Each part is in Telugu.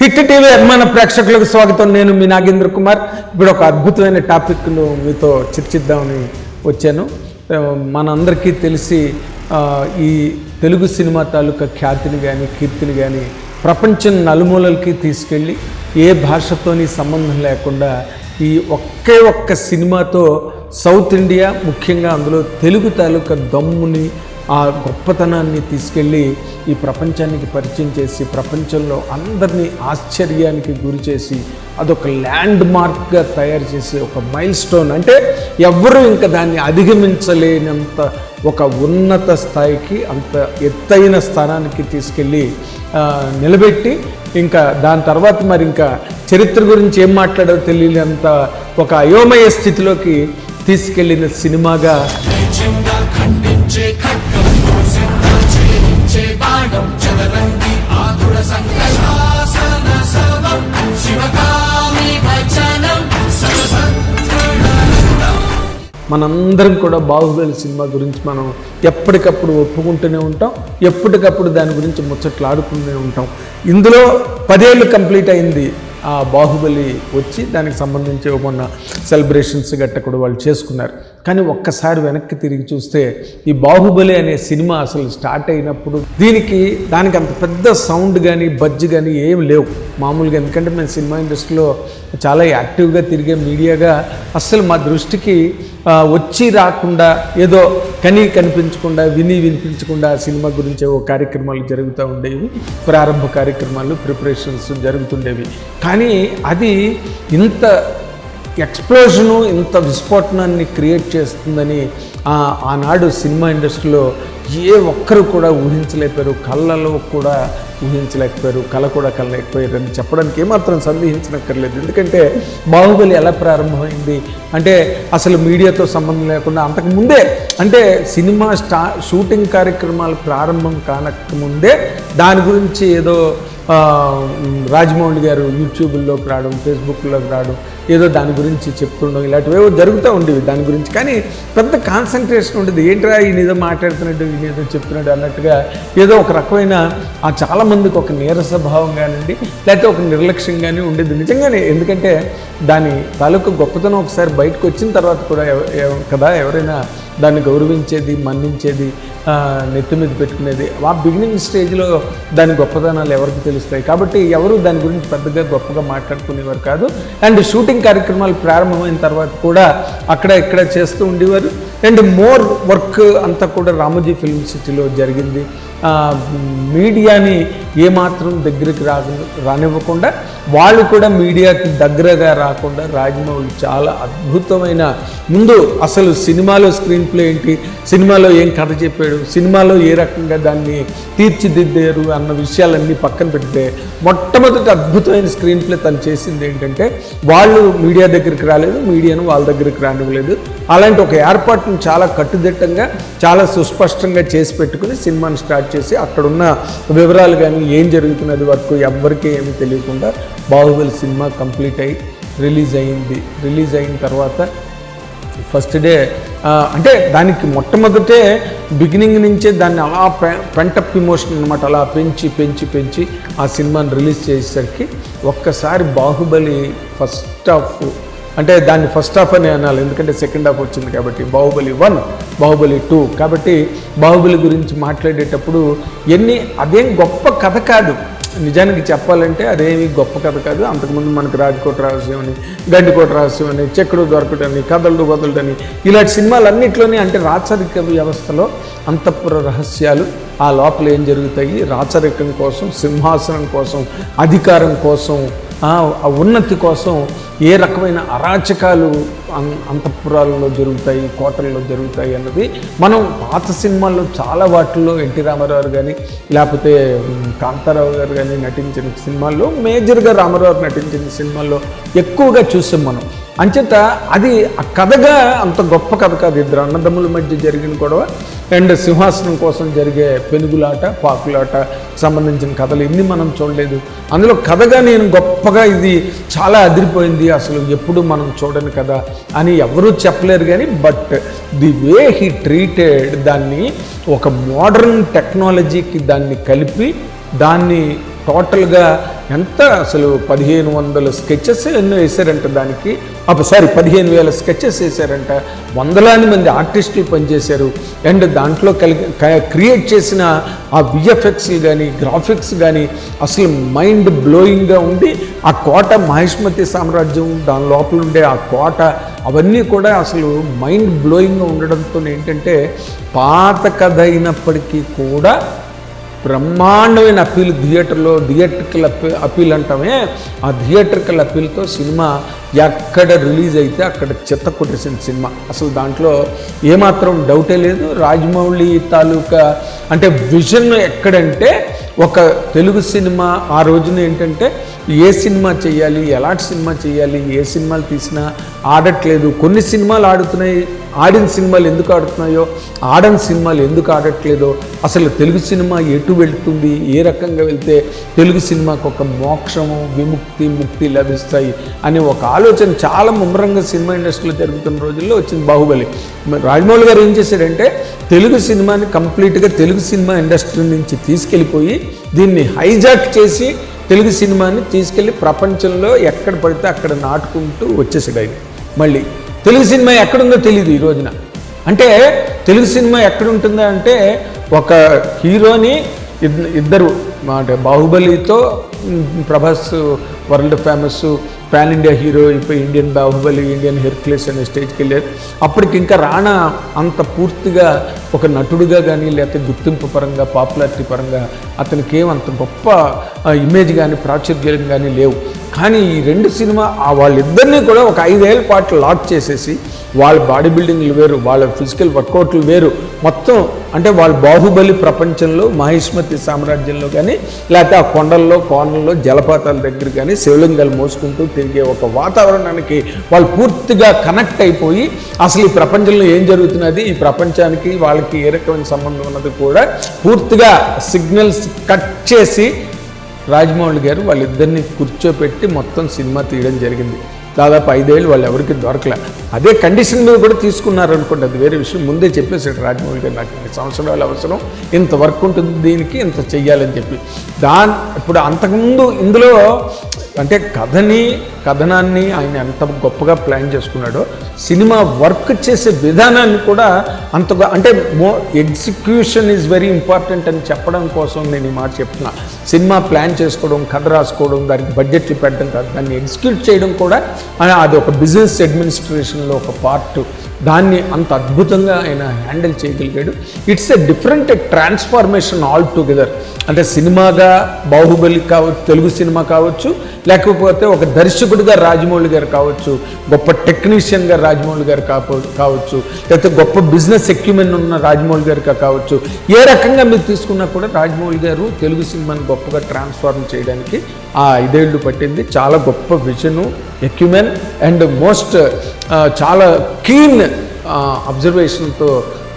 హిట్ టీవీ అభిమాన ప్రేక్షకులకు స్వాగతం. నేను మీ నాగేంద్ర కుమార్. ఇప్పుడు ఒక అద్భుతమైన టాపిక్ను మీతో చర్చిద్దామని వచ్చాను. మనందరికీ తెలిసి ఈ తెలుగు సినిమా తాలూకా ఖ్యాతిని కానీ కీర్తిని కానీ ప్రపంచం నలుమూలలకి తీసుకెళ్ళి ఏ భాషతోని సంబంధం లేకుండా ఈ ఒక్క సినిమాతో సౌత్ ఇండియా, ముఖ్యంగా అందులో తెలుగు తాలూకా దమ్ముని, ఆ గొప్పతనాన్ని తీసుకెళ్ళి ఈ ప్రపంచానికి పరిచయం చేసి ప్రపంచంలో అందరినీ ఆశ్చర్యానికి గురి చేసి అదొక ల్యాండ్ మార్క్గా తయారు చేసి ఒక మైల్ స్టోన్, అంటే ఎవ్వరూ ఇంకా దాన్ని అధిగమించలేనంత ఒక ఉన్నత స్థాయికి, అంత ఎత్తైన స్థానానికి తీసుకెళ్ళి నిలబెట్టి, ఇంకా దాని తర్వాత మరి ఇంకా చరిత్ర గురించి ఏం మాట్లాడో తెలియనంత ఒక అయోమయ స్థితిలోకి తీసుకెళ్ళిన సినిమాగా మనందరం కూడా బాహుబలి సినిమా గురించి మనం ఎప్పటికప్పుడు ఒప్పుకుంటూనే ఉంటాం, ఎప్పటికప్పుడు దాని గురించి ముచ్చట్లాడుకుంటూనే ఉంటాం. ఇందులో 10 ఏళ్ళు కంప్లీట్ అయింది ఆ బాహుబలి వచ్చి. దానికి సంబంధించి మొన్న సెలబ్రేషన్స్ గట్ట కూడా వాళ్ళు చేసుకున్నారు. కానీ ఒక్కసారి వెనక్కి తిరిగి చూస్తే ఈ బాహుబలి అనే సినిమా అసలు స్టార్ట్ అయినప్పుడు దానికి అంత పెద్ద సౌండ్ కానీ బజ్ కానీ ఏం లేవు మామూలుగా. ఎందుకంటే మేము సినిమా ఇండస్ట్రీలో చాలా యాక్టివ్గా తిరిగే మీడియాగా అస్సలు మా దృష్టికి వచ్చి రాకుండా, ఏదో కనిపించకుండా, వినిపించకుండా సినిమా గురించి ఓ కార్యక్రమాలు జరుగుతూ ఉండేవి, ప్రారంభ కార్యక్రమాలు, ప్రిపరేషన్స్ జరుగుతుండేవి. కానీ అది ఇంత ఎక్స్ప్లోజను, ఇంత విస్ఫోటనాన్ని క్రియేట్ చేస్తుందని ఆనాడు సినిమా ఇండస్ట్రీలో ఏ ఒక్కరు కూడా ఊహించలేకపోయారు, కళ్ళలో కూడా ఊహించలేకపోయారు, కళ కూడా కలలేకపోయారు అని చెప్పడానికి ఏమాత్రం సందేహించనక్కర్లేదు. ఎందుకంటే బాహుబలి ఎలా ప్రారంభమైంది అంటే అసలు మీడియాతో సంబంధం లేకుండా అంతకుముందే, అంటే సినిమా షూటింగ్ కార్యక్రమాలు ప్రారంభం కానకముందే దాని గురించి ఏదో రాజమౌళి గారు యూట్యూబ్లోకి రావడం, ఫేస్బుక్లోకి రావడం, ఏదో దాని గురించి చెప్తుండడం, ఇలాంటివేవో జరుగుతూ ఉండేవి దాని గురించి. కానీ పెద్ద కాన్సన్ట్రేషన్ ఉండేది. ఏంట్రా ఈయన ఏదో మాట్లాడుతున్నాడు, ఈయన ఏదో చెప్తున్నాడు అన్నట్టుగా ఏదో ఒక రకమైన చాలామందికి ఒక నీరస భావం కానివ్వండి, లేకపోతే ఒక నిర్లక్ష్యం కానీ ఉండేది నిజంగానే. ఎందుకంటే దాని తాలూకు గొప్పతనం ఒకసారి బయటకు వచ్చిన తర్వాత కూడా కదా ఎవరైనా దాన్ని గౌరవించేది, మన్నించేది, నెత్తి మీద పెట్టుకునేది. ఆ బిగినింగ్ స్టేజ్లో దాని గొప్పతనాలు ఎవరికి తెలుస్తాయి. కాబట్టి ఎవరు దాని గురించి పెద్దగా గొప్పగా మాట్లాడుకునేవారు కాదు. అండ్ షూటింగ్ కార్యక్రమాలు ప్రారంభమైన తర్వాత కూడా అక్కడ ఇక్కడ చేస్తూ ఉండేవారు. అండ్ మోర్ వర్క్ అంతా కూడా రామోజీ ఫిల్మ్ సిటీలో జరిగింది. మీడియాని ఏమాత్రం దగ్గరికి రానివ్వకుండా, వాళ్ళు కూడా మీడియాకి దగ్గరగా రాకుండా రాజమౌళి చాలా అద్భుతమైన, ముందు అసలు సినిమాలో స్క్రీన్ ప్లే ఏంటి, సినిమాలో ఏం కథ చెప్పాడు, సినిమాలో ఏ రకంగా దాన్ని తీర్చిదిద్దారు అన్న విషయాలన్నీ పక్కన పెడితే మొట్టమొదటి అద్భుతమైన స్క్రీన్ ప్లే తను చేసింది ఏంటంటే, వాళ్ళు మీడియా దగ్గరికి రాలేదు, మీడియాను వాళ్ళ దగ్గరికి రానివ్వలేదు. అలాంటి ఒక ఏర్పాటును చాలా కట్టుదిట్టంగా, చాలా సుస్పష్టంగా చేసి పెట్టుకుని సినిమాని స్టార్ట్ చేసి అక్కడున్న వివరాలు కానీ ఏం జరుగుతున్నది వరకు ఎవ్వరికీ ఏమీ తెలియకుండా బాహుబలి సినిమా కంప్లీట్ అయ్యి రిలీజ్ అయింది. రిలీజ్ అయిన తర్వాత ఫస్ట్ డే, అంటే దానికి మొట్టమొదటే బిగినింగ్ నుంచే దాన్ని అలా పెంటప్ ఇమోషన్ అనమాట, అలా పెంచి ఆ సినిమాని రిలీజ్ చేసేసరికి ఒక్కసారి బాహుబలి ఫస్ట్ హాఫ్, అంటే దాన్ని ఫస్ట్ హాఫ్ అని అనాలి ఎందుకంటే సెకండ్ హాఫ్ వచ్చింది కాబట్టి, బాహుబలి 1, బాహుబలి 2. కాబట్టి బాహుబలి గురించి మాట్లాడేటప్పుడు అదేం గొప్ప కథ కాదు, నిజానికి చెప్పాలంటే అదేమి గొప్ప కథ కాదు. అంతకుముందు మనకు రాజకోట రహస్యం అని, గండికోట రహస్యం అని, చెక్కుడు దొరకటని, కథలు వదలటని, ఇలాంటి సినిమాలన్నింటిలోని అంటే రాచరిక వ్యవస్థలో అంతఃపుర రహస్యాలు, ఆ లోపల ఏం జరుగుతాయి, రాచరికం కోసం, సింహాసనం కోసం, అధికారం కోసం, ఉన్నతి కోసం ఏ రకమైన అరాచకాలు అంతఃపురాలలో జరుగుతాయి, కోటల్లో జరుగుతాయి అన్నది మనం పాత సినిమాల్లో చాలా వాటిల్లో ఎన్టీ రామారావు కానీ, లేకపోతే కాంతారావు గారు కానీ నటించిన సినిమాల్లో, మేజర్గా రామారావు నటించిన సినిమాల్లో ఎక్కువగా చూసాం మనం. అంచేత అది ఆ కథగా అంత గొప్ప కథ కాదు. ఇద్దరు అన్నదమ్ముల మధ్య జరిగిన గొడవ అండ్ సింహాసనం కోసం జరిగే పెనుగులాట, పాకులాట సంబంధించిన కథలు ఇన్ని మనం చూడలేదు. అందులో కథగా నేను గొప్పగా ఇది చాలా అదిరిపోయింది, అసలు ఎప్పుడు మనం చూడని కథ అని ఎవరూ చెప్పలేరు. కానీ but the way he treated దాన్ని, ఒక మోడర్న్ టెక్నాలజీకి దాన్ని కలిపి దాన్ని టోటల్గా ఎంత అసలు 1500 స్కెచెస్ ఎన్నో వేశారంట దానికి. 15,000 స్కెచెస్ వేశారంట. వందలాది మంది ఆర్టిస్టులు పనిచేశారు. అండ్ దాంట్లో క్రియేట్ చేసిన ఆ విఎఫ్ఎక్స్ కానీ గ్రాఫిక్స్ కానీ అసలు మైండ్ బ్లోయింగ్గా ఉండి, ఆ కోట మహిష్మతి సామ్రాజ్యం, దాని లోపల ఉండే ఆ కోట, అవన్నీ కూడా అసలు మైండ్ బ్లోయింగ్గా ఉండడంతో ఏంటంటే పాత కథ అయినప్పటికీ కూడా బ్రహ్మాండమైన అప్పీల్ థియేటర్కల్ అప్పీల్ అంటామే, ఆ థియేటర్కల్ అప్పీల్తో సినిమా ఎక్కడ రిలీజ్ అయితే అక్కడ చెత్త కొట్టేసిన సినిమా. అసలు దాంట్లో ఏమాత్రం డౌటే లేదు. రాజమౌళి తాలూకా అంటే విజన్ ఎక్కడంటే, ఒక తెలుగు సినిమా ఆ రోజున ఏంటంటే ఏ సినిమా చేయాలి, ఎలాంటి సినిమా చేయాలి, ఏ సినిమాలు తీసినా ఆడట్లేదు. కొన్ని సినిమాలు ఆడుతున్నాయి, ఆడిన సినిమాలు ఎందుకు ఆడుతున్నాయో, ఆడని సినిమాలు ఎందుకు ఆడట్లేదో, అసలు తెలుగు సినిమా ఎటు వెళ్తుంది, ఏ రకంగా వెళ్తే తెలుగు సినిమాకు ఒక మోక్షము, ముక్తి లభిస్తాయి అనే ఒక ఆలోచన చాలా ముమ్మరంగా సినిమా ఇండస్ట్రీలో జరుగుతున్న రోజుల్లో వచ్చింది బాహుబలి. రాజమౌళి గారు ఏం చేశారంటే తెలుగు సినిమాని కంప్లీట్గా తెలుగు సినిమా ఇండస్ట్రీ నుంచి తీసుకెళ్ళిపోయి దీన్ని హైజాక్ చేసి తెలుగు సినిమాని తీసుకెళ్ళి ప్రపంచంలో ఎక్కడ పడితే అక్కడ నాటుకుంటూ వచ్చేసాడు ఆయన. మళ్ళీ తెలుగు సినిమా ఎక్కడుందో తెలియదు ఈ రోజున. అంటే తెలుగు సినిమా ఎక్కడుంటుందా అంటే, ఒక హీరోని ఇద్దరు అంటే బాహుబలితో Prabhas world famous pan India hero, ఇప్పుడు ఇండియన్ బాహుబలి, ఇండియన్ హెర్క్యులెస్ అనే స్టేజ్కి వెళ్ళారు. అప్పటికి ఇంకా రానా అంత పూర్తిగా ఒక నటుడుగా కానీ లేకపోతే గుర్తింపు పరంగా పాపులారిటీ పరంగా అతనికి ఏమంత గొప్ప ఇమేజ్ కానీ ప్రాచుర్యం కానీ లేవు. కానీ ఈ రెండు సినిమా వాళ్ళిద్దరినీ కూడా ఒక 5 ఏళ్ల పాటు లాక్ చేసేసి, వాళ్ళ బాడీ బిల్డింగ్లు వేరు, వాళ్ళ ఫిజికల్ వర్కౌట్లు వేరు, మొత్తం అంటే వాళ్ళ బాహుబలి ప్రపంచంలో మహిష్మతి సామ్రాజ్యంలో కానీ లేకపోతే ఆ కొండల్లో కోనల్లో జలపాతాల దగ్గర కానీ శివలింగాలు మోసుకుంటూ తిరిగే ఒక వాతావరణానికి వాళ్ళు పూర్తిగా కనెక్ట్ అయిపోయి, అసలు ఈ ప్రపంచంలో ఏం జరుగుతున్నది, ఈ ప్రపంచానికి వాళ్ళకి ఏ రకమైన సంబంధం ఉన్నది కూడా పూర్తిగా సిగ్నల్స్ కట్ చేసి రాజమౌళి గారు వాళ్ళిద్దరిని కూర్చోపెట్టి మొత్తం సినిమా తీయడం జరిగింది. దాదాపు 5 ఏళ్ళు వాళ్ళు ఎవరికి దొరకలే. అదే కండిషన్ మీద కూడా తీసుకున్నారు అనుకోండి, అది వేరే విషయం. ముందే చెప్పేసాడు రాజమౌళి గారు, నాకు 2 సంవత్సరాలు అవసరం, ఇంత వర్క్ ఉంటుంది దీనికి, ఇంత చెయ్యాలని చెప్పి. ఇప్పుడు అంతకుముందు ఇందులో అంటే కథనాన్ని ఆయన ఎంత గొప్పగా ప్లాన్ చేసుకున్నాడో, సినిమా వర్క్ చేసే విధానాన్ని కూడా అంతగా అంటే ఎగ్జిక్యూషన్ ఈజ్ వెరీ ఇంపార్టెంట్ అని చెప్పడం కోసం నేను ఈ మాట చెప్తున్నా. సినిమా ప్లాన్ చేసుకోవడం, కథ రాసుకోవడం, దానికి బడ్జెట్లు పెట్టడం కాదు, దాన్ని ఎగ్జిక్యూట్ చేయడం కూడా అది ఒక బిజినెస్ అడ్మినిస్ట్రేషన్లో ఒక పార్ట్. దాన్ని అంత అద్భుతంగా ఆయన హ్యాండిల్ చేయగలిగాడు. It's a different transformation altogether. అంటే సినిమాగా బాహుబలి కావచ్చు, తెలుగు సినిమా కావచ్చు, లేకపోతే ఒక దర్శకుడిగా రాజమౌళి గారు కావచ్చు, గొప్ప టెక్నీషియన్గా రాజమౌళి గారు కావచ్చు, లేకపోతే గొప్ప బిజినెస్ ఎక్విప్మెంట్ ఉన్న రాజమౌళి గారు కావచ్చు, ఏ రకంగా మీరు తీసుకున్నా కూడా రాజమౌళి గారు తెలుగు సినిమాని గొప్పగా ట్రాన్స్ఫార్మ్ చేయడానికి ఆ 5 ఏళ్ళు పట్టింది. చాలా గొప్ప విజను, ఎక్విప్మెంట్ అండ్ చాలా కీన్ అబ్జర్వేషన్తో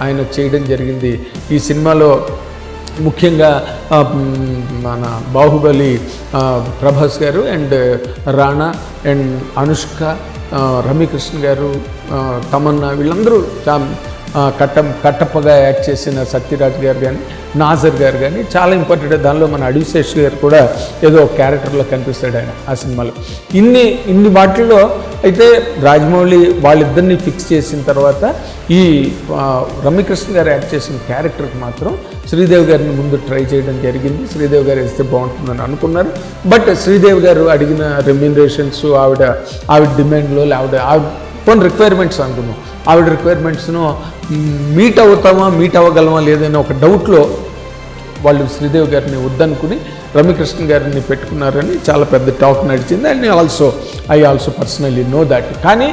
ఆయన చేయడం జరిగింది. ఈ సినిమాలో ముఖ్యంగా మన బాహుబలి ప్రభాస్ గారు అండ్ రాణా అండ్ అనుష్క, రమ్యకృష్ణ గారు, తమన్నా, వీళ్ళందరూ కట్టప్పగా యాక్ట్ చేసిన సత్యరాజ్ గారు కానీ, నాజర్ గారు కానీ చాలా ఇంపార్టెంట్. దానిలో మన అడిశేష్ గారు కూడా ఏదో ఒక క్యారెక్టర్లో కనిపిస్తాడు ఆయన ఆ సినిమాలో. ఇన్ని వాటిల్లో అయితే రాజమౌళి వాళ్ళిద్దరిని ఫిక్స్ చేసిన తర్వాత ఈ రమ్యకృష్ణ గారు యాక్ట్ చేసిన క్యారెక్టర్కి మాత్రం శ్రీదేవి గారిని ముందు ట్రై చేయడం జరిగింది. శ్రీదేవి గారు వేస్తే బాగుంటుందని అనుకున్నారు. బట్ శ్రీదేవి గారు అడిగిన రెమ్యూనరేషన్స్, ఆవిడ డిమాండ్లో కొన్ని రిక్వైర్మెంట్స్ అనుకున్నాం, ఆవిడ రిక్వైర్మెంట్స్ను మీట్ అవ్వగలమా లేదనే ఒక డౌట్లో వాళ్ళు శ్రీదేవి గారిని వద్దనుకుని రమ్యకృష్ణ గారిని పెట్టుకున్నారని చాలా పెద్ద టాక్ నడిచింది. And I also personally know that. కానీ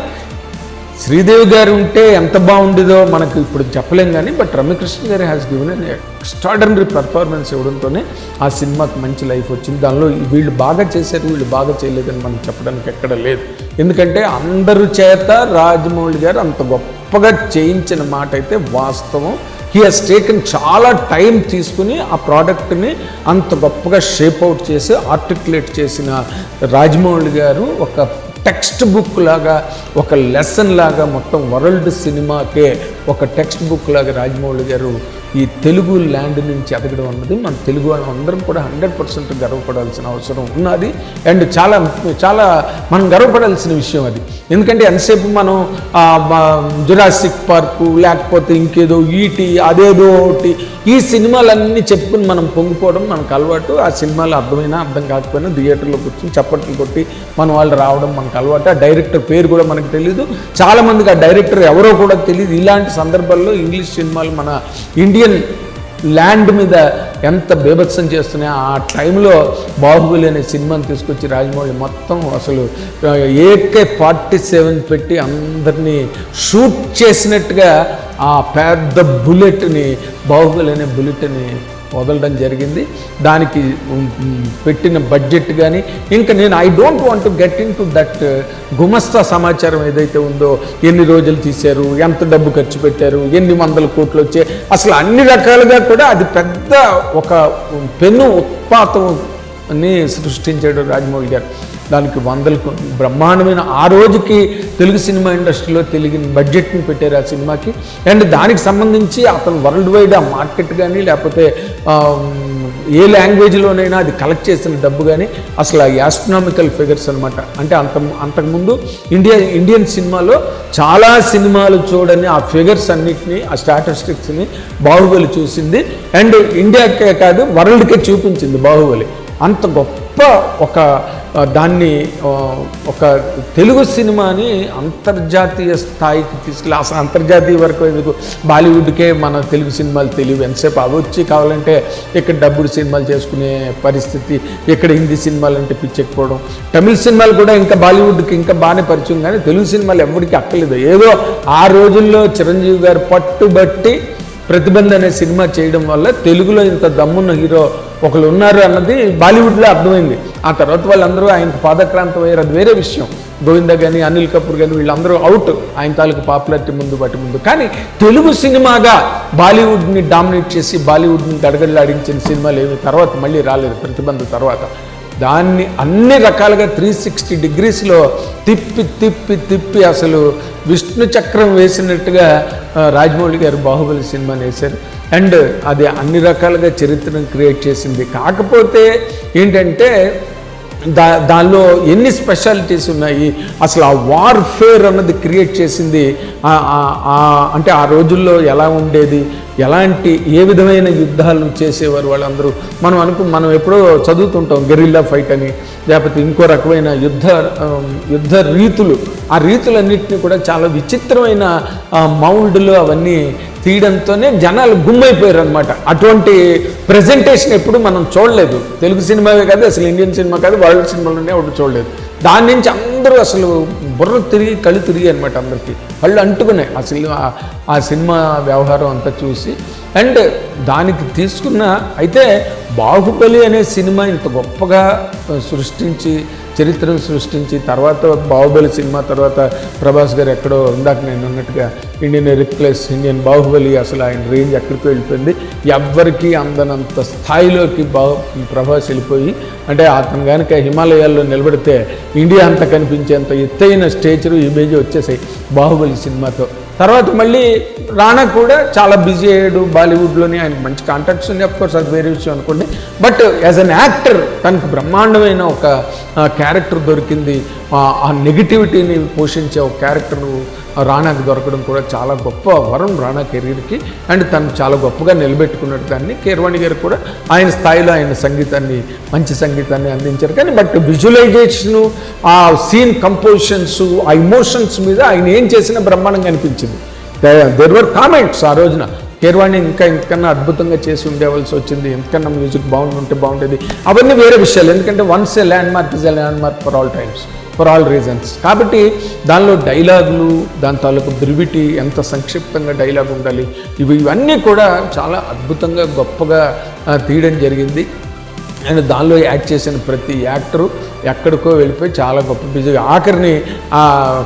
శ్రీదేవి గారు ఉంటే ఎంత బాగుండేదో మనకు ఇప్పుడు చెప్పలేం కానీ, బట్ రమ్యకృష్ణ గారు has given an extraordinary performance ఇవ్వడంతోనే ఆ సినిమాకి మంచి లైఫ్ వచ్చింది. దానిలో వీళ్ళు బాగా చేశారు, వీళ్ళు బాగా చేయలేదని మనం చెప్పడానికి ఎక్కడ లేదు. ఎందుకంటే అందరి చేత రాజమౌళి గారు అంత గొప్పగా చేయించిన మాట అయితే వాస్తవం. హీ హాస్ టేకెన్ చాలా టైం తీసుకుని ఆ ప్రోడక్ట్ని అంత గొప్పగా షేప్ అవుట్ చేసి ఆర్టికులేట్ చేసిన రాజమౌళి గారు ఒక టెక్స్ట్ బుక్ లాగా, ఒక లెసన్ లాగా, మొత్తం వరల్డ్ సినిమాకే ఒక టెక్స్ట్ బుక్ లాగా రాజమౌళి గారు ఈ తెలుగు ల్యాండ్ నుంచి ఎదగడం అన్నది మన తెలుగు వాళ్ళందరం కూడా 100% గర్వపడాల్సిన అవసరం ఉన్నది. అండ్ చాలా చాలా మనం గర్వపడాల్సిన విషయం అది. ఎందుకంటే ఎంతసేపు మనం జురాసిక్ పార్కు లేకపోతే ఇంకేదో ఈటి అదేదో ఒకటి ఈ సినిమాలన్నీ చెప్పుకుని మనం పొంగిపోవడం మనకు అలవాటు. ఆ సినిమాలు అర్థమైనా అర్థం కాకపోయినా థియేటర్లో కూర్చొని చప్పట్లు కొట్టి మన వాళ్ళు రావడం మనకు అలవాటు. ఆ డైరెక్టర్ పేరు కూడా మనకు తెలియదు, చాలామందికి ఆ డైరెక్టర్ ఎవరో కూడా తెలియదు. ఇలాంటి సందర్భాల్లో ఇంగ్లీష్ సినిమాలు మన ఇండియన్ ల్యాండ్ మీద ఎంత బీభత్సం చేస్తున్నాయి. ఆ టైంలో బాహుబలి అనే సినిమాని తీసుకొచ్చి రాజమౌళి మొత్తం అసలు AK-47 పెట్టి అందరినీ షూట్ చేసినట్టుగా ఆ పెద్ద బుల్లెట్ని, బాహుబలి అనే బుల్లెట్ని వదలడం జరిగింది. దానికి పెట్టిన బడ్జెట్ కానీ ఇంకా నేను I don't want to get in to that గుమస్తా సమాచారం ఏదైతే ఉందో, ఎన్ని రోజులు తీశారు, ఎంత డబ్బు ఖర్చు పెట్టారు, ఎన్ని వందల కోట్లు వచ్చాయి, అసలు అన్ని రకాలుగా కూడా అది పెద్ద ఒక పెను ఉత్పాతాన్ని సృష్టించాడు రాజమౌళి గారు. దానికి వందలకు బ్రహ్మాండమైన ఆ రోజుకి తెలుగు సినిమా ఇండస్ట్రీలో తెలుగు బడ్జెట్ని పెట్టారు ఆ సినిమాకి. అండ్ దానికి సంబంధించి అతను వరల్డ్ వైడ్ ఆ మార్కెట్ కానీ లేకపోతే ఏ లాంగ్వేజ్లోనైనా అది కలెక్ట్ చేసిన డబ్బు కానీ అసలు ఆ యాస్ట్రనామికల్ ఫిగర్స్ అనమాట. అంటే అంతకుముందు ఇండియన్ సినిమాలో చాలా సినిమాలు చూడని ఆ ఫిగర్స్ అన్నిటినీ, ఆ స్టాటిస్టిక్స్ని బాహుబలి చూసింది. అండ్ ఇండియాకే కాదు వరల్డ్కే చూపించింది బాహుబలి. అంత గొప్ప ఒక దాన్ని ఒక తెలుగు సినిమాని అంతర్జాతీయ స్థాయికి తీసుకెళ్ళి, అసలు అంతర్జాతీయ వరకు ఎందుకు, బాలీవుడ్కే మన తెలుగు సినిమాలు తెలియవు. ఎంతసేపు అవి వచ్చి కావాలంటే ఇక్కడ డబ్బుడు సినిమాలు చేసుకునే పరిస్థితి, ఇక్కడ హిందీ సినిమాలు అంటే పిచ్చెక్కిపోవడం. తమిళ సినిమాలు కూడా ఇంకా బాలీవుడ్కి ఇంకా బాగానే పరిచయం, కానీ తెలుగు సినిమాలు ఎవరికి అక్కర్లేదు. ఏదో ఆ రోజుల్లో చిరంజీవి గారు పట్టుబట్టి ప్రతిబంధ అనే సినిమా చేయడం వల్ల తెలుగులో ఇంత దమ్మున్న హీరో ఒకళ్ళు ఉన్నారు అన్నది బాలీవుడ్లో అర్థమైంది. ఆ తర్వాత వాళ్ళందరూ ఆయనకు పాదక్రాంతం అయ్యారు, అది వేరే విషయం. గోవిందా కానీ అనిల్ కపూర్ కానీ వీళ్ళందరూ అవుట్ ఆయన తాలూకు పాపులారిటీ ముందు. కానీ తెలుగు సినిమాగా బాలీవుడ్ని డామినేట్ చేసి బాలీవుడ్ని గడగడలాడించిన సినిమాలు ఏమి తర్వాత మళ్ళీ రాలేదు ప్రతిబంధ తర్వాత. దాన్ని అన్ని రకాలుగా 360 డిగ్రీస్లో తిప్పి తిప్పి తిప్పి అసలు విష్ణు చక్రం వేసినట్టుగా రాజమౌళి గారు బాహుబలి సినిమాని వేశారు. అండ్ అది అన్ని రకాలుగా చరిత్రను క్రియేట్ చేసింది. కాకపోతే ఏంటంటే దానిలో ఎన్ని స్పెషాలిటీస్ ఉన్నాయి, అసలు ఆ వార్ఫేర్ అన్నది క్రియేట్ చేసింది. అంటే ఆ రోజుల్లో ఎలా ఉండేది, ఎలాంటి ఏ విధమైన యుద్ధాలు చేసేవారు వాళ్ళందరూ. మనం ఎప్పుడో చదువుతుంటాం గెరిల్లా ఫైట్ అని, లేకపోతే ఇంకో రకమైన యుద్ధ రీతులు. ఆ రీతులన్నింటినీ కూడా చాలా విచిత్రమైన మౌల్డ్లు అవన్నీ తీయడంతోనే జనాలు గుమ్మైపోయారు అనమాట. అటువంటి ప్రజెంటేషన్ ఎప్పుడు మనం చూడలేదు. తెలుగు సినిమావే కాదు, అసలు ఇండియన్ సినిమా కాదు, వరల్డ్ సినిమాలోనే ఒకటి చూడలేదు. దాని నుంచి అందరూ అసలు బుర్ర తిరిగి కళ్ళు తిరిగి అనమాట, అందరికీ కళ్ళు అంటుకున్నాయి అసలు ఆ సినిమా వ్యవహారం అంతా చూసి. అండ్ దానికి తీసుకున్న అయితే బాహుబలి అనే సినిమా ఇంత గొప్పగా చరిత్రను సృష్టించి తర్వాత బాహుబలి సినిమా తర్వాత ప్రభాస్ గారు ఎక్కడో ఇందాక నేను అన్నట్టుగా ఇండియన్ రిప్లేస్ ఇండియన్ బాహుబలి, అసలు ఆయన రేంజ్ ఎక్కడికి వెళ్ళిపోయింది. ఎవ్వరికీ అందనంత స్థాయిలోకి ప్రభాస్ వెళ్ళిపోయి, అంటే అతను కనుక హిమాలయాల్లో నిలబడితే ఇండియా అంతా కనిపించేంత ఎత్తైన స్టేచరు ఇమేజ్ వచ్చేసాయి బాహుబలి సినిమాతో. తర్వాత మళ్ళీ రానా కూడా చాలా బిజీ అయ్యాడు బాలీవుడ్లోని, ఆయనకు మంచి కాంటాక్ట్స్ ఉంది, అఫ్కోర్స్ అది వేరే విషయం అనుకోండి. బట్ యాజ్ అన్ యాక్టర్ తనకు బ్రహ్మాండమైన ఒక క్యారెక్టర్ దొరికింది. ఆ నెగిటివిటీని పోషించే ఒక క్యారెక్టర్ రానాకు దొరకడం కూడా చాలా గొప్ప వరం రానా కెరీర్కి. అండ్ తను చాలా గొప్పగా నిలబెట్టుకున్నట్టు దాన్ని కీరవాణి గారు కూడా ఆయన స్థాయిలో ఆయన మంచి సంగీతాన్ని అందించారు. కానీ బట్ విజువలైజేషను, ఆ సీన్ కంపోజిషన్స్, ఆ ఇమోషన్స్ మీద ఆయన ఏం చేసినా బ్రహ్మాండంగా అనిపించింది. దేర్ వర్ కామెంట్స్ ఆ రోజున కీరవాణి ఇంతకన్నా అద్భుతంగా చేసి ఉండేవలసి వచ్చింది, ఎంతకన్నా మ్యూజిక్ బాగుంటే బాగుండేది, అవన్నీ వేరే విషయాలు. ఎందుకంటే once A land mark is a land mark for all times, for all reasons. కాబట్టి దానిలో డైలాగులు, దాని తాలూకు బ్రివిటీ, ఎంత సంక్షిప్తంగా డైలాగ్ ఉండాలి, ఇవన్నీ కూడా చాలా అద్భుతంగా గొప్పగా తీయడం జరిగింది. అండ్ దానిలో యాక్ట్ చేసిన ప్రతి యాక్టరు ఎక్కడికో వెళ్ళిపోయి చాలా గొప్ప బిజీగా, ఆఖరిని ఆ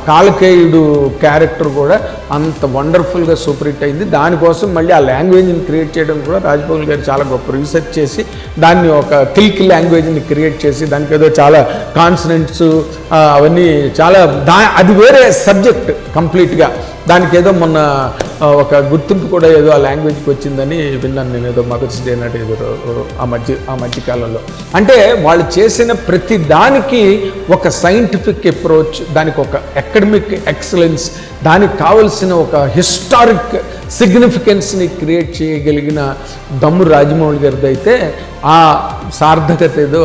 కాలకేయుడు క్యారెక్టర్ కూడా అంత వండర్ఫుల్గా సూపర్ హిట్ అయింది. దానికోసం మళ్ళీ ఆ లాంగ్వేజ్ని క్రియేట్ చేయడం కూడా రాజమౌళి గారు చాలా గొప్ప రీసెర్చ్ చేసి దాన్ని ఒక కిల్క్ లాంగ్వేజ్ని క్రియేట్ చేసి దానికి ఏదో చాలా కాన్సనెంట్స్ అవన్నీ చాలా అది వేరే సబ్జెక్ట్ కంప్లీట్గా. దానికి ఏదో మొన్న ఒక గుర్తింపు కూడా ఏదో ఆ లాంగ్వేజ్కి వచ్చిందని విన్నాను నేను, ఏదో మదర్స్ డే నాటి ఏదో ఆ మధ్యకాలంలో. అంటే వాళ్ళు చేసిన ప్రతి దానికి ఒక సైంటిఫిక్ అప్రోచ్, దానికి ఒక అకాడమిక్ ఎక్సలెన్స్, దానికి కావలసిన ఒక హిస్టారిక్ సిగ్నిఫికెన్స్ని క్రియేట్ చేయగలిగిన దమ్ము రాజమౌళి గారిది అయితే ఆ సార్థకత ఏదో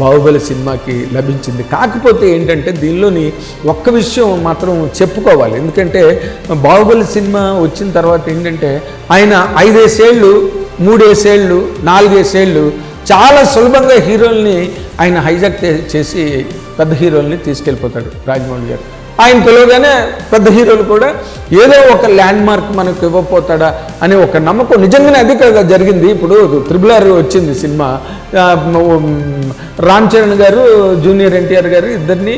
బాహుబలి సినిమాకి లభించింది. కాకపోతే ఏంటంటే దీనిలోని ఒక్క విషయం మాత్రం చెప్పుకోవాలి. ఎందుకంటే బాహుబలి సినిమా వచ్చిన తర్వాత ఏంటంటే ఆయన 5 ఏళ్ళు 3 ఏళ్ళు 4 ఏళ్ళు చాలా సులభంగా హీరోల్ని ఆయన హైజాక్ చేసి పెద్ద హీరోల్ని తీసుకెళ్ళిపోతాడు రాజమౌళి గారు. ఆయన పిలవగానే పెద్ద హీరోలు కూడా ఏదో ఒక ల్యాండ్ మార్క్ మనకు ఇవ్వకపోతాడా అనే ఒక నమ్మకం నిజంగానే అధికంగా జరిగింది. ఇప్పుడు RRR వచ్చింది సినిమా, రామ్ చరణ్ గారు జూనియర్ ఎన్టీఆర్ గారు ఇద్దరిని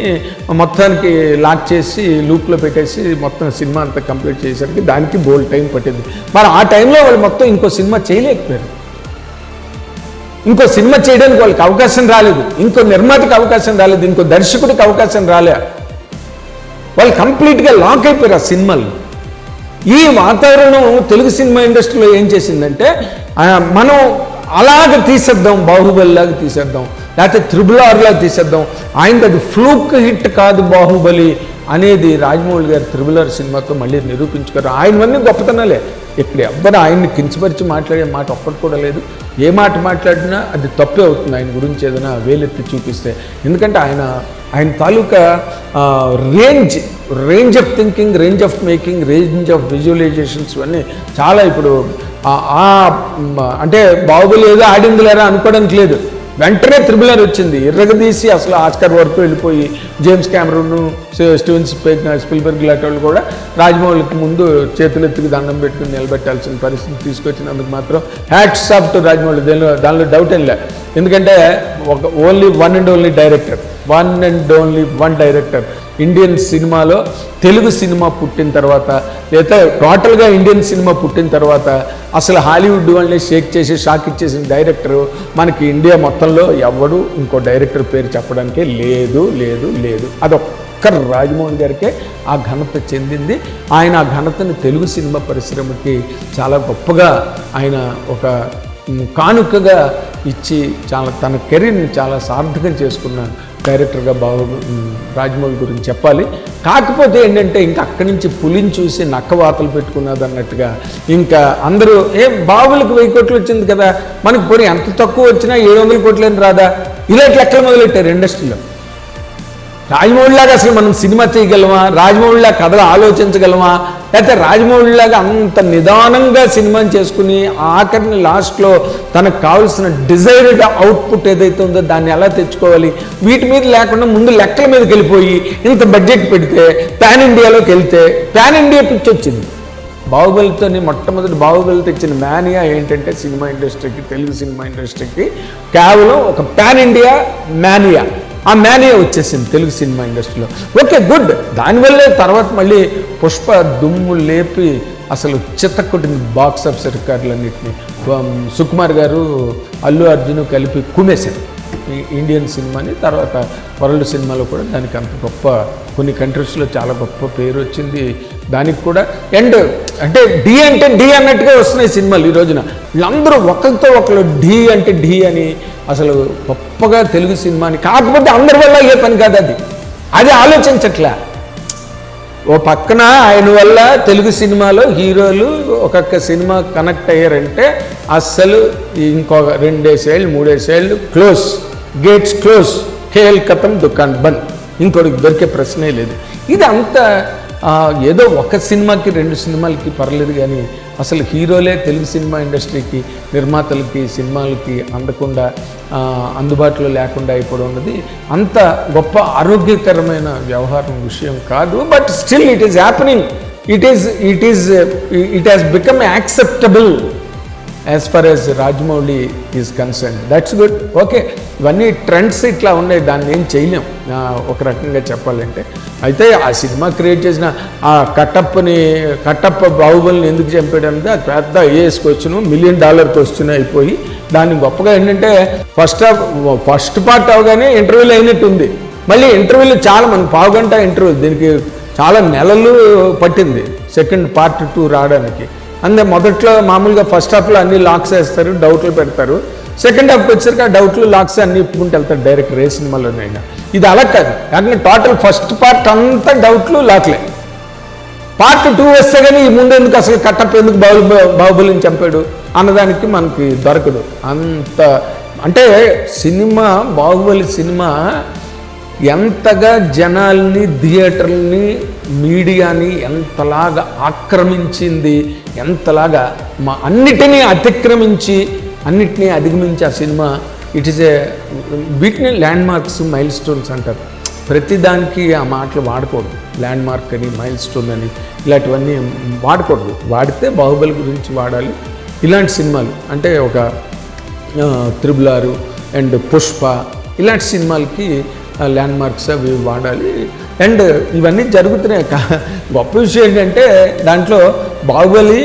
మొత్తానికి లాక్ చేసి లూప్లో పెట్టేసి మొత్తం సినిమా అంతా కంప్లీట్ చేసేసరికి దానికి బోల్డ్ టైం పట్టింది. మరి ఆ టైంలో వాళ్ళు మొత్తం ఇంకో సినిమా చేయలేకపోయారు, ఇంకో సినిమా చేయడానికి వాళ్ళకి అవకాశం రాలేదు, ఇంకో నిర్మాతకి అవకాశం రాలేదు, ఇంకో దర్శకుడికి అవకాశం రాలే. వాళ్ళు కంప్లీట్గా లాక్ అయిపోయారు ఆ సినిమాలు. ఈ వాతావరణం తెలుగు సినిమా ఇండస్ట్రీలో ఏం చేసిందంటే మనం అలాగ తీసేద్దాం, బాహుబలిలాగా తీసేద్దాం, లేకపోతే RRR లాగా తీసేద్దాం, ఆయనది అది ఫ్లూక్ హిట్ కాదు బాహుబలి అనేది రాజమౌళి గారు RRR సినిమాతో మళ్ళీ నిరూపించుకోరు. ఆయనవన్నీ గొప్పతనాలే, ఇక్కడ ఎవ్వరు ఆయన్ని కించపరిచి మాట్లాడే మాట ఒక్కటి కూడా లేదు. ఏ మాట మాట్లాడినా అది తప్పే అవుతుంది ఆయన గురించి ఏదైనా వేలెత్తి చూపిస్తే. ఎందుకంటే ఆయన తాలూకా range of thinking, range of making, range of visualizations అన్నీ చాలా ఇప్పుడు అంటే బాహుబలి ఏదో ఆడింది లేరా అనుకోవడానికి లేదు. వెంటనే RRR వచ్చింది, ఎర్రగదీసి అసలు ఆస్కార్ వరకు వెళ్ళిపోయి జేమ్స్ కెమెరూన్, స్టీవెన్ స్పిల్బర్గ్ లాంటి వాళ్ళు కూడా రాజమౌళికి ముందు చేతులు ఎత్తుకు దండం పెట్టుకుని నిలబెట్టాల్సిన పరిస్థితి తీసుకొచ్చినందుకు మాత్రం హ్యాట్స్ ఆఫ్ టు రాజమౌళి. దానిలో డౌట్ ఏం లేదు. ఎందుకంటే only one and only director Indian సినిమాలో, తెలుగు సినిమా పుట్టిన తర్వాత లేదా టోటల్గా ఇండియన్ సినిమా పుట్టిన తర్వాత అసలు హాలీవుడ్ వాళ్ళని షాక్ ఇచ్చేసిన డైరెక్టరు మనకి ఇండియా మొత్తంలో ఎవడు ఇంకో డైరెక్టర్ పేరు చెప్పడానికే లేదు. అదొక్క రాజమౌళి గారికే ఆ ఘనత చెందింది. ఆయన ఆ ఘనతని తెలుగు సినిమా పరిశ్రమకి చాలా గొప్పగా ఆయన ఒక కానుకగా ఇచ్చి చాలా తన కెరీర్ని చాలా సార్థకం చేసుకున్న డైరెక్టర్గా రాజమౌళి గురించి చెప్పాలి. కాకపోతే ఏంటంటే ఇంకా అక్కడి నుంచి పులిని చూసి నక్కవాతలు పెట్టుకున్నది అన్నట్టుగా ఇంకా అందరూ బాహుబలికి 1000 కోట్లు వచ్చింది కదా, మనకు పోనీ ఎంత తక్కువ వచ్చినా 700 కోట్లని రాదా, ఇలాంటి లెక్కలు మొదలెట్టారు ఇండస్ట్రీలో. రాజమౌళిలాగా అసలు మనం సినిమా చేయగలమా, రాజమౌళిలాగా కథలు ఆలోచించగలమా, లేకపోతే రాజమౌళిలాగా అంత నిదానంగా సినిమాని చేసుకుని ఆఖరిని లాస్ట్లో తనకు కావాల్సిన డిజైర్డ్ అవుట్పుట్ ఏదైతే ఉందో దాన్ని ఎలా తెచ్చుకోవాలి, వీటి మీద లేకుండా ముందు లెక్కల మీదకి వెళ్ళిపోయి ఇంత బడ్జెట్ పెడితే పాన్ ఇండియాలోకి వెళ్తే పాన్ ఇండియా పిచ్చి వచ్చింది. మొట్టమొదటి బాహుబలి తెచ్చిన మేనియా ఏంటంటే సినిమా ఇండస్ట్రీకి, తెలుగు సినిమా ఇండస్ట్రీకి కేవలం ఒక పాన్ ఇండియా మేనియా. ఆ మేనియా వచ్చేసింది తెలుగు సినిమా ఇండస్ట్రీలో. Okay, good. దానివల్లే తర్వాత మళ్ళీ పుష్ప దుమ్ము లేపి అసలు చిత్తకొట్టింది బాక్స్ ఆఫీస్ రికార్డులన్నింటినీ. సుకుమార్ గారు, అల్లు అర్జున్ కలిపి కుమేశారు ఇండియన్ సినిమాని. తర్వాత వరల్డ్ సినిమాలో కూడా దానికి అంత గొప్ప, కొన్ని కంట్రీస్లో చాలా గొప్ప పేరు వచ్చింది దానికి కూడా. అండ్ అంటే డి అన్నట్టుగా వస్తున్నాయి సినిమాలు ఈ రోజున. వీళ్ళందరూ ఒకరితో ఒకరు డి అని అసలు గొప్పగా తెలుగు సినిమాని. కాకపోతే అందరి వల్ల ఏ పని కాదు అది ఆలోచించట్లే. ఓ పక్కన ఆయన వల్ల తెలుగు సినిమాలో హీరోలు ఒక్కొక్క సినిమా కనెక్ట్ అయ్యారంటే అస్సలు ఇంకొక 2 ఏళ్ళు 3 ఏళ్ళు క్లోజ్, గేట్స్ క్లోజ్, ఖేల్ ఖతం, దుకాన్ బంద్, ఇంకోటికి దొరికే ప్రశ్నే లేదు. ఇది అంతా ఏదో ఒక సినిమాకి 2 సినిమాలకి పర్లేదు, కానీ అసలు హీరోలే తెలుగు సినిమా ఇండస్ట్రీకి, నిర్మాతలకి, సినిమాలకి అందకుండా అందుబాటులో లేకుండా అయిపోవడం ఉన్నది అంత గొప్ప ఆరోగ్యకరమైన వ్యవహారం విషయం కాదు. But still it is happening. It has become acceptable as for as Rajamouli is concern. That's good. Okay, ఇవన్నీ ట్రెండ్స్ ఇట్లా ఉన్నాయి, దాన్ని ఏం చేయలేం ఒక రకంగా చెప్పాలంటే. అయితే ఆ సినిమా క్రియేట్ చేసిన ఆ కట్టప్ప బాహుబలిని ఎందుకు చంపాడంటే అది పెద్ద ఐఏఎస్ క్వశ్చన్, $1 మిలియన్ క్వశ్చన్ అయిపోయి దాన్ని గొప్పగా ఏంటంటే ఫస్ట్ పార్ట్ అవగానే ఇంటర్వ్యూలు అయినట్టు ఉంది. మళ్ళీ ఇంటర్వ్యూలు చాలా, మనకు 1/2 గంట ఇంటర్వ్యూ, దీనికి చాలా నెలలు పట్టింది సెకండ్ పార్ట్ 2 రావడానికి. అంటే మొదట్లో మామూలుగా ఫస్ట్ హాఫ్లో అన్ని లాక్స్ వేస్తారు, డౌట్లు పెడతారు. సెకండ్ హాఫ్కి వచ్చేసరికి ఆ డౌట్లు లాక్స్ అన్ని ఇప్పుకుంటూ వెళ్తారు డైరెక్టర్ ఏ సినిమాలోనైనా. ఇది అలా కాదు, కానీ టోటల్ ఫస్ట్ పార్ట్ అంతా డౌట్లు లాక్లే. పార్ట్ 2 వస్తే కానీ ఈ ముందు ఎందుకు అసలు కట్టప్ప ఎందుకు బాహుబలిని చంపాడు అన్నదానికి మనకి దొరకదు. అంత అంటే సినిమా, బాహుబలి సినిమా ఎంతగా జనాల్ని, థియేటర్ని, మీడియాని ఎంతలాగా ఆక్రమించింది, ఎంతలాగా అన్నిటినీ అతిక్రమించి అన్నిటినీ అధిగమించి ఆ సినిమా ఇట్ ఈస్ ఏ వీటిని ల్యాండ్ మార్క్స్, మైల్ స్టోన్స్ అంటారు. ప్రతిదానికి ఆ మాటలు వాడకూడదు. ల్యాండ్ మార్క్ అని, మైల్ స్టోన్ అని ఇలాంటివన్నీ వాడకూడదు. వాడితే బాహుబలి గురించి వాడాలి. ఇలాంటి సినిమాలు అంటే ఒక 6 అండ్ పుష్ప ఇలాంటి సినిమాలకి ల్యాండ్ మార్క్స్ అవి వాడాలి. అండ్ ఇవన్నీ జరుగుతున్నాయి. గొప్ప విషయం ఏంటంటే దాంట్లో బాహుబలి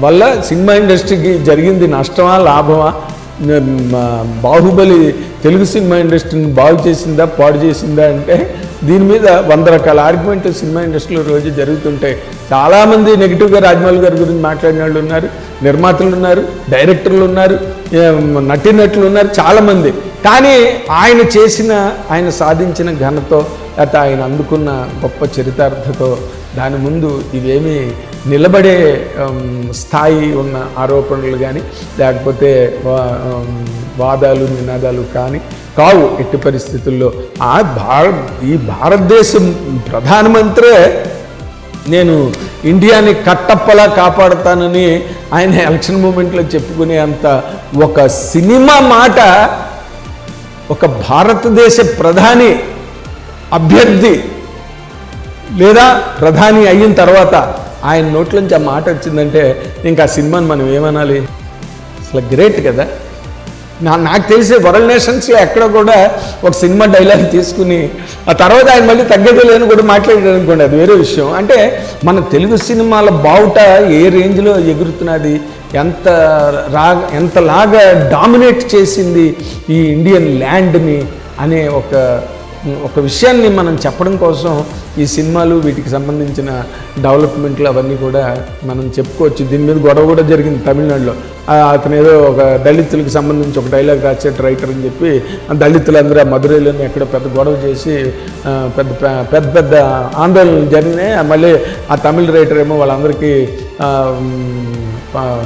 వల్ల సినిమా ఇండస్ట్రీకి జరిగింది నష్టమా లాభమా, బాహుబలి తెలుగు సినిమా ఇండస్ట్రీని బాగు చేసిందా పాడు చేసిందా అంటే దీని మీద 100 రకాల ఆర్గ్యుమెంట్లు సినిమా ఇండస్ట్రీలో రోజు జరుగుతుంటాయి. చాలామంది నెగిటివ్గా రాజమౌళి గారి గురించి మాట్లాడిన వాళ్ళు ఉన్నారు, నిర్మాతలు ఉన్నారు, డైరెక్టర్లు ఉన్నారు, నటీనటులు ఉన్నారు చాలామంది. కానీ ఆయన సాధించిన ఘనతో లేకపోతే ఆయన అందుకున్న గొప్ప చరితార్థతో దాని ముందు ఇవేమీ నిలబడే స్థాయి ఉన్న ఆరోపణలు కానీ లేకపోతే వాదాలు నినాదాలు కానీ కావు ఎట్టి పరిస్థితుల్లో. ఈ భారతదేశం ప్రధానమంత్రే నేను ఇండియాని కట్టప్పలా కాపాడుతానని ఆయన ఎలక్షన్ మూమెంట్లో చెప్పుకునే అంత ఒక సినిమా మాట ఒక భారతదేశ ప్రధాని అభ్యర్థి లేదా ప్రధాని అయిన తర్వాత ఆయన నోట్లోంచి ఆ మాట వచ్చిందంటే ఇంకా ఆ సినిమాని మనం ఏమనాలి? అసలు గ్రేట్ కదా. నాకు తెలిసే వరల్డ్ నేషన్స్లో ఎక్కడ కూడా ఒక సినిమా డైలాగ్ తీసుకుని ఆ తర్వాత ఆయన మళ్ళీ తగ్గేది లేని కూడా మాట్లాడారు అనుకోండి, అది వేరే విషయం. అంటే మన తెలుగు సినిమాల బావుట ఏ రేంజ్లో ఎగురుతున్నది, ఎంతలాగా డామినేట్ చేసింది ఈ ఇండియన్ ల్యాండ్ని అనే ఒక విషయాన్ని మనం చెప్పడం కోసం ఈ సినిమాలు వీటికి సంబంధించిన డెవలప్మెంట్లు అవన్నీ కూడా మనం చెప్పుకోవచ్చు. దీని మీద గొడవ కూడా జరిగింది తమిళనాడులో. అతను ఏదో ఒక దళితులకు సంబంధించి ఒక డైలాగ్ రాసేట రైటర్ అని చెప్పి దళితులందరూ మధురైలోనే ఎక్కడో పెద్ద గొడవ చేసి పెద్ద ఆందోళనలు జరిగినాయి. మళ్ళీ ఆ తమిళ రైటర్ ఏమో వాళ్ళందరికీ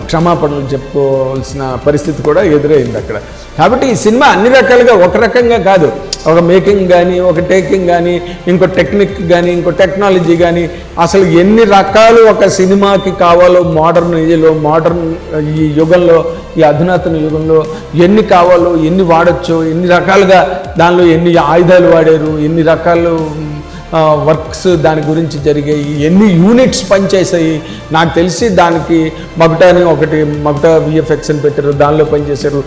క్షమాపణలు చెప్పుకోవాల్సిన పరిస్థితి కూడా ఎదురైంది అక్కడ. కాబట్టి ఈ సినిమా అన్ని రకాలుగా ఒక రకంగా కాదు, ఒక మేకింగ్ కానీ, ఒక టేకింగ్ కానీ, ఇంకో టెక్నిక్ కానీ, ఇంకో టెక్నాలజీ కానీ, అసలు ఎన్ని రకాలు ఒక సినిమాకి కావాలో మోడర్న్ ఏజ్లో, మోడర్న్ ఈ యుగంలో, ఈ అధునాతన యుగంలో ఎన్ని కావాలో, ఎన్ని వాడచ్చో, ఎన్ని రకాలుగా దానిలో ఎన్ని ఆయుధాలు వాడారు, ఎన్ని రకాలు వర్క్స్ దాని గురించి జరిగాయి, ఎన్ని యూనిట్స్ పనిచేసాయి. నాకు తెలిసి దానికి మగట విఎఫ్ఎక్స్ అని పెట్టారు, దానిలో పనిచేశారు.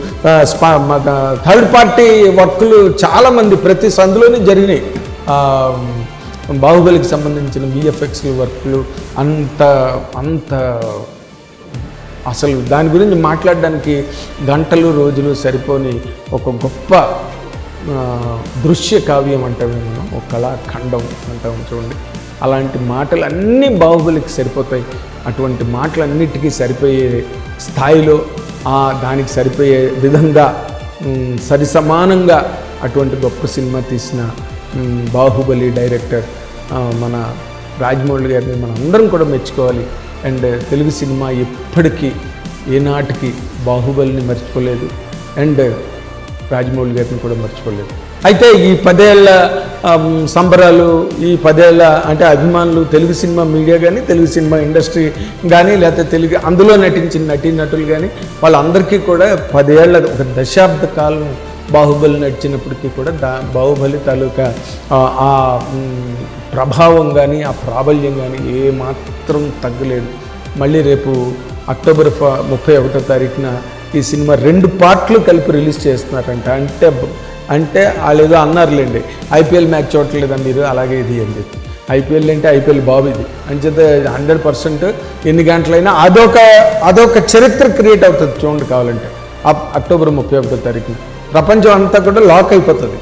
థర్డ్ పార్టీ వర్క్లు చాలామంది ప్రతి సందులోనే జరిగినాయి. బాహుబలికి సంబంధించిన విఎఫ్ఎక్స్ వర్క్లు అంత అసలు దాని గురించి మాట్లాడడానికి గంటలు రోజులు సరిపోని ఒక గొప్ప దృశ్య కావ్యం అంటామే మనం, ఒక కళాఖండం అంటాము చూడండి. అలాంటి మాటలు అన్నీ బాహుబలికి సరిపోతాయి. అటువంటి మాటలన్నిటికీ సరిపోయే స్థాయిలో దానికి సరిపోయే విధంగా సరిసమానంగా అటువంటి గొప్ప సినిమా తీసిన బాహుబలి డైరెక్టర్ మన రాజమౌళి గారిని మనం అందరం కూడా మెచ్చుకోవాలి. అండ్ తెలుగు సినిమా ఎప్పటికీ ఏనాటికి బాహుబలిని మర్చిపోలేదు అండ్ రాజమౌళి గారిని కూడా మర్చిపోలేదు. అయితే ఈ 10 ఏళ్ళ సంబరాలు, ఈ 10 ఏళ్ళ అంటే అభిమానులు, తెలుగు సినిమా మీడియా కానీ, తెలుగు సినిమా ఇండస్ట్రీ కానీ, లేకపోతే అందులో నటించిన నటీనటులు కానీ వాళ్ళందరికీ కూడా 10 ఏళ్ళ ఒక దశాబ్ద కాలం బాహుబలి నడిచినప్పటికీ కూడా బాహుబలి తాలూకా ఆ ప్రభావం కానీ, ఆ ప్రాబల్యం కానీ ఏమాత్రం తగ్గలేదు. మళ్ళీ రేపు అక్టోబర్ 31వ తారీఖున ఈ సినిమా 2 పార్ట్లు కలిపి రిలీజ్ చేస్తున్నారంట. అంటే వాళ్ళు ఏదో అన్నారులేండి, ఐపీఎల్ మ్యాచ్ చూడట్లేదా మీరు, అలాగే ఇది అని చెప్పి. ఐపీఎల్ అంటే ఐపీఎల్ బాబు ఇది అంచేత 100% ఎన్ని గంటలైనా అదొక చరిత్ర క్రియేట్ అవుతుంది చూడండి కావాలంటే అక్టోబర్ 31వ తారీఖున. ప్రపంచం అంతా కూడా లాక్ అయిపోతుంది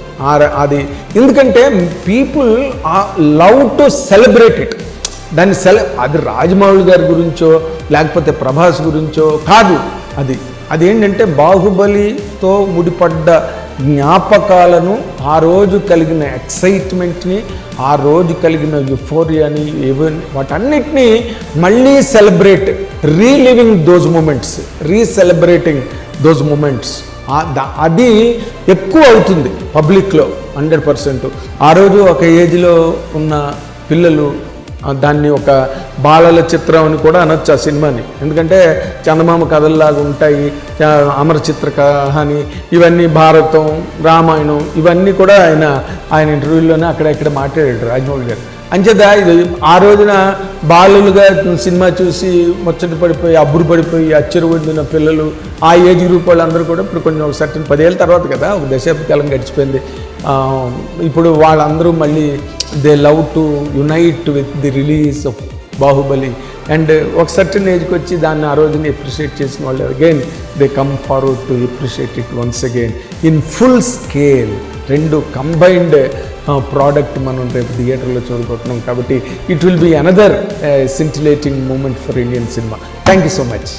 అది. ఎందుకంటే people love to celebrate it. దాన్ని అది రాజమౌళి గారి గురించో లేకపోతే ప్రభాస్ గురించో కాదు. అదేంటంటే బాహుబలితో ముడిపడ్డ జ్ఞాపకాలను, ఆ రోజు కలిగిన ఎక్సైట్మెంట్ని, ఆ రోజు కలిగిన యుఫోరియాని, ఈవెన్ వాటన్నిటినీ మళ్ళీ celebrate, reliving those moments, recelebrating those moments. అది ఎక్కువ అవుతుంది పబ్లిక్లో 100%. ఆ రోజు ఒక ఏజ్లో ఉన్న పిల్లలు దాన్ని ఒక బాలల చిత్రం అని కూడా అనొచ్చు ఆ సినిమాని. ఎందుకంటే చందమామ కథల్లాగా ఉంటాయి, అమర చిత్ర కహాని, ఇవన్నీ భారతం, రామాయణం, ఇవన్నీ కూడా ఆయన ఇంటర్వ్యూలోనే అక్కడ మాట్లాడాడు రాజమౌళి గారు. అంచేత ఇది ఆ రోజున బాలులుగా సినిమా చూసి ముచ్చట పడిపోయి, అబ్బురు పడిపోయి, అచ్చరు పొందిన పిల్లలు, ఆ ఏజ్ గ్రూప్ వాళ్ళందరూ కూడా ఇప్పుడు కొంచెం ఒక సర్టన్ 10 ఏళ్ళ తర్వాత కదా, ఒక దశాబ్ద కాలం గడిచిపోయింది. ఇప్పుడు వాళ్ళందరూ మళ్ళీ they love to unite with the release of Baahubali. And ఒక సర్టన్ ఏజ్కి వచ్చి దాన్ని ఆ రోజుని అప్రిషియేట్ చేసిన వాళ్ళు again they come forward to appreciate it once again in full scale. రెండు కంబైన్డ్ ప్రోడక్ట్ మనం రేపు థియేటర్లో చూడబోతున్నాం. కాబట్టి it will be another scintillating moment for Indian cinema. Thank you so much.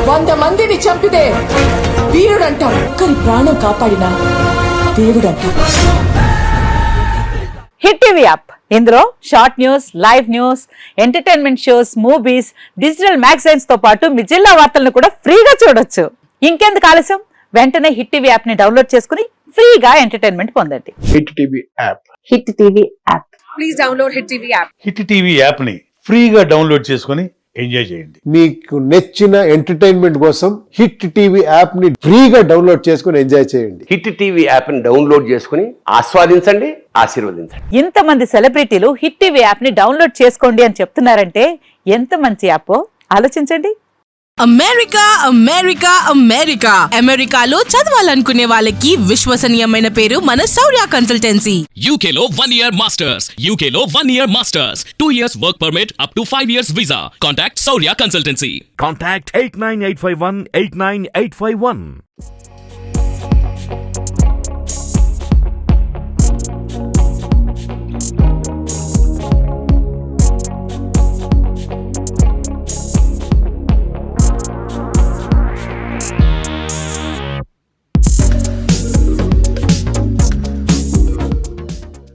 100 మందిని చంపితే వీరుడంటాం, కానీ ప్రాణం కాపాడిన దేవుడంటాం. హిట్ టీవీ యాప్, ఇందులో short news, live news, entertainment shows, movies, digital magazines తో పాటు మీ జిల్లా వార్తలను కూడా ఫ్రీగా చూడొచ్చు. ఇంకెందుకు ఆలస్యం, వెంటనే హిట్ టీవీ యాప్ ని డౌన్లోడ్ చేసుకుని ఫ్రీగా ఎంటర్టైన్మెంట్ పొందండి. Hit TV app. Hit TV app. Please download hit TV app. Hit TV app ని ఫ్రీగా డౌన్లోడ్ చేసుకుని ఎంజాయ్ చేయండి. మీకు నచ్చిన ఎంటర్టైన్మెంట్ కోసం హిట్ టీవీ యాప్ ని ఫ్రీగా డౌన్లోడ్ చేసుకుని ఎంజాయ్ చేయండి. హిట్ టీవీ యాప్ ని డౌన్లోడ్ చేసుకుని ఆస్వాదించండి, ఆశీర్వదించండి. ఇంతమంది సెలబ్రిటీలు హిట్ టీవీ యాప్ ని డౌన్లోడ్ చేసుకోండి అని చెప్తున్నారంటే ఎంత మంచి యాప్ ఆలోచించండి. అమెరికా అమెరికా అమెరికా అమెరికాలో చదవాలనుకునే వాళ్ళకి విశ్వసనీయమైన పేరు మన శౌర్య కన్సల్టెన్సీ. UK లో 1 year masters, UK లో 1 year masters, 2 years work permit up to 5 years visa. Contact Saurya Consultancy. Contact 89851 89851.